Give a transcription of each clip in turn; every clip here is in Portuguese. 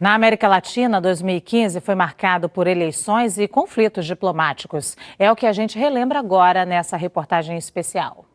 Na América Latina, 2015 foi marcado por eleições e conflitos diplomáticos. É o que a gente relembra agora nessa reportagem especial.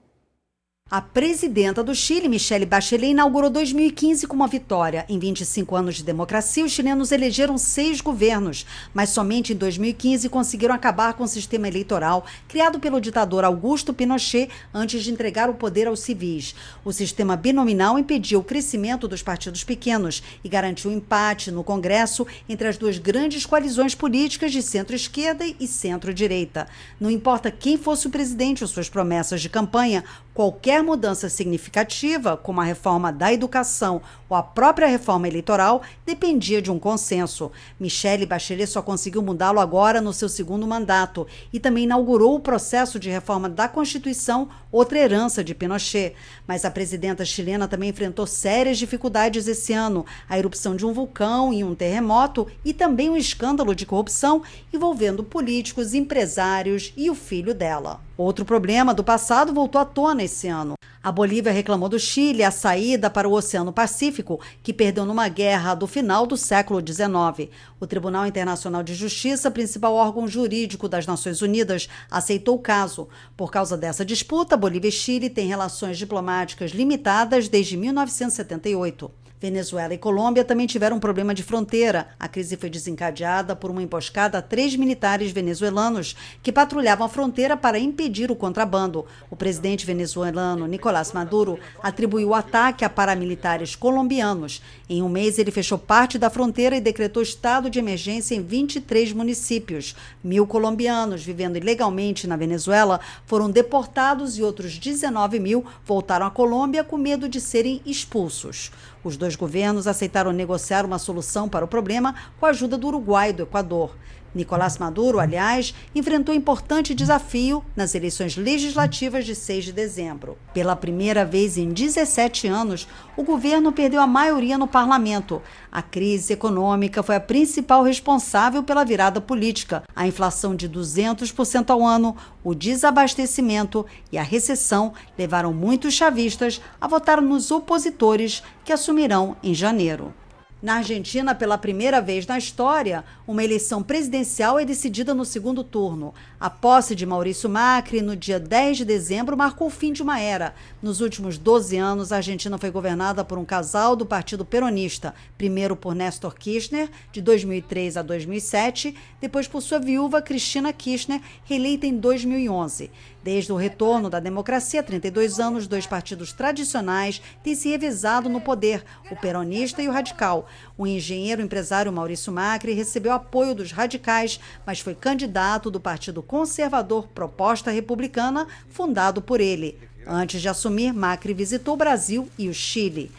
A presidenta do Chile, Michelle Bachelet, inaugurou 2015 com uma vitória. Em 25 anos de democracia, os chilenos elegeram 6 governos, mas somente em 2015 conseguiram acabar com o sistema eleitoral criado pelo ditador Augusto Pinochet antes de entregar o poder aos civis. O sistema binominal impediu o crescimento dos partidos pequenos e garantiu um empate no Congresso entre as duas grandes coalizões políticas de centro-esquerda e centro-direita. Não importa quem fosse o presidente ou suas promessas de campanha, qualquer mudança significativa, como a reforma da educação ou a própria reforma eleitoral, dependia de um consenso. Michelle Bachelet só conseguiu mudá-lo agora no seu segundo mandato e também inaugurou o processo de reforma da Constituição, outra herança de Pinochet. Mas a presidenta chilena também enfrentou sérias dificuldades esse ano, a erupção de um vulcão e um terremoto e também um escândalo de corrupção envolvendo políticos, empresários e o filho dela. Outro problema do passado voltou à tona esse ano. A Bolívia reclamou do Chile a saída para o Oceano Pacífico, que perdeu numa guerra do final do século XIX. O Tribunal Internacional de Justiça, principal órgão jurídico das Nações Unidas, aceitou o caso. Por causa dessa disputa, Bolívia e Chile têm relações diplomáticas limitadas desde 1978. Venezuela e Colômbia também tiveram um problema de fronteira. A crise foi desencadeada por uma emboscada a 3 militares venezuelanos que patrulhavam a fronteira para impedir o contrabando. O presidente venezuelano Nicolás Maduro atribuiu o ataque a paramilitares colombianos. Em um mês, ele fechou parte da fronteira e decretou estado de emergência em 23 municípios. 1.000 colombianos vivendo ilegalmente na Venezuela foram deportados e outros 19.000 voltaram à Colômbia com medo de serem expulsos. Os dois governos aceitaram negociar uma solução para o problema com a ajuda do Uruguai e do Equador. Nicolás Maduro, aliás, enfrentou importante desafio nas eleições legislativas de 6 de dezembro. Pela primeira vez em 17 anos, o governo perdeu a maioria no parlamento. A crise econômica foi a principal responsável pela virada política. A inflação de 200% ao ano, o desabastecimento e a recessão levaram muitos chavistas a votar nos opositores que assumirão em janeiro. Na Argentina, pela primeira vez na história, uma eleição presidencial é decidida no segundo turno. A posse de Maurício Macri, no dia 10 de dezembro, marcou o fim de uma era. Nos últimos 12 anos, a Argentina foi governada por um casal do Partido Peronista, primeiro por Néstor Kirchner, de 2003 a 2007, depois por sua viúva, Cristina Kirchner, reeleita em 2011. Desde o retorno da democracia há 32 anos, dois partidos tradicionais têm se revezado no poder, o peronista e o radical. O engenheiro empresário Maurício Macri recebeu apoio dos radicais, mas foi candidato do Partido Conservador Proposta Republicana, fundado por ele. Antes de assumir, Macri visitou o Brasil e o Chile.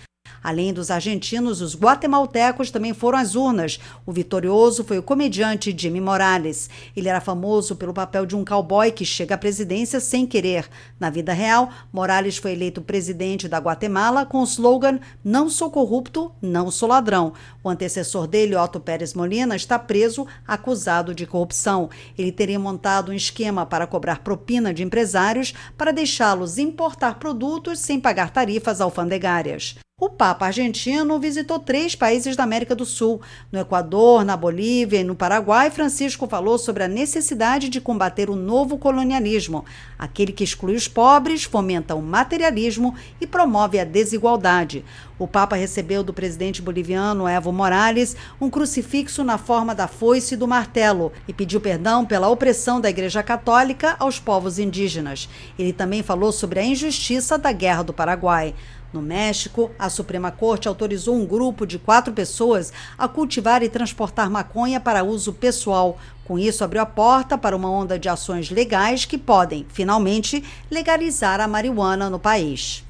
Além dos argentinos, os guatemaltecos também foram às urnas. O vitorioso foi o comediante Jimmy Morales. Ele era famoso pelo papel de um cowboy que chega à presidência sem querer. Na vida real, Morales foi eleito presidente da Guatemala com o slogan "Não sou corrupto, não sou ladrão". O antecessor dele, Otto Pérez Molina, está preso acusado de corrupção. Ele teria montado um esquema para cobrar propina de empresários para deixá-los importar produtos sem pagar tarifas alfandegárias. O Papa argentino visitou 3 países da América do Sul. No Equador, na Bolívia e no Paraguai, Francisco falou sobre a necessidade de combater o novo colonialismo, aquele que exclui os pobres, fomenta o materialismo e promove a desigualdade. O Papa recebeu do presidente boliviano Evo Morales um crucifixo na forma da foice e do martelo e pediu perdão pela opressão da Igreja Católica aos povos indígenas. Ele também falou sobre a injustiça da Guerra do Paraguai. No México, a Suprema Corte autorizou um grupo de 4 pessoas a cultivar e transportar maconha para uso pessoal. Com isso, abriu a porta para uma onda de ações legais que podem, finalmente, legalizar a marihuana no país.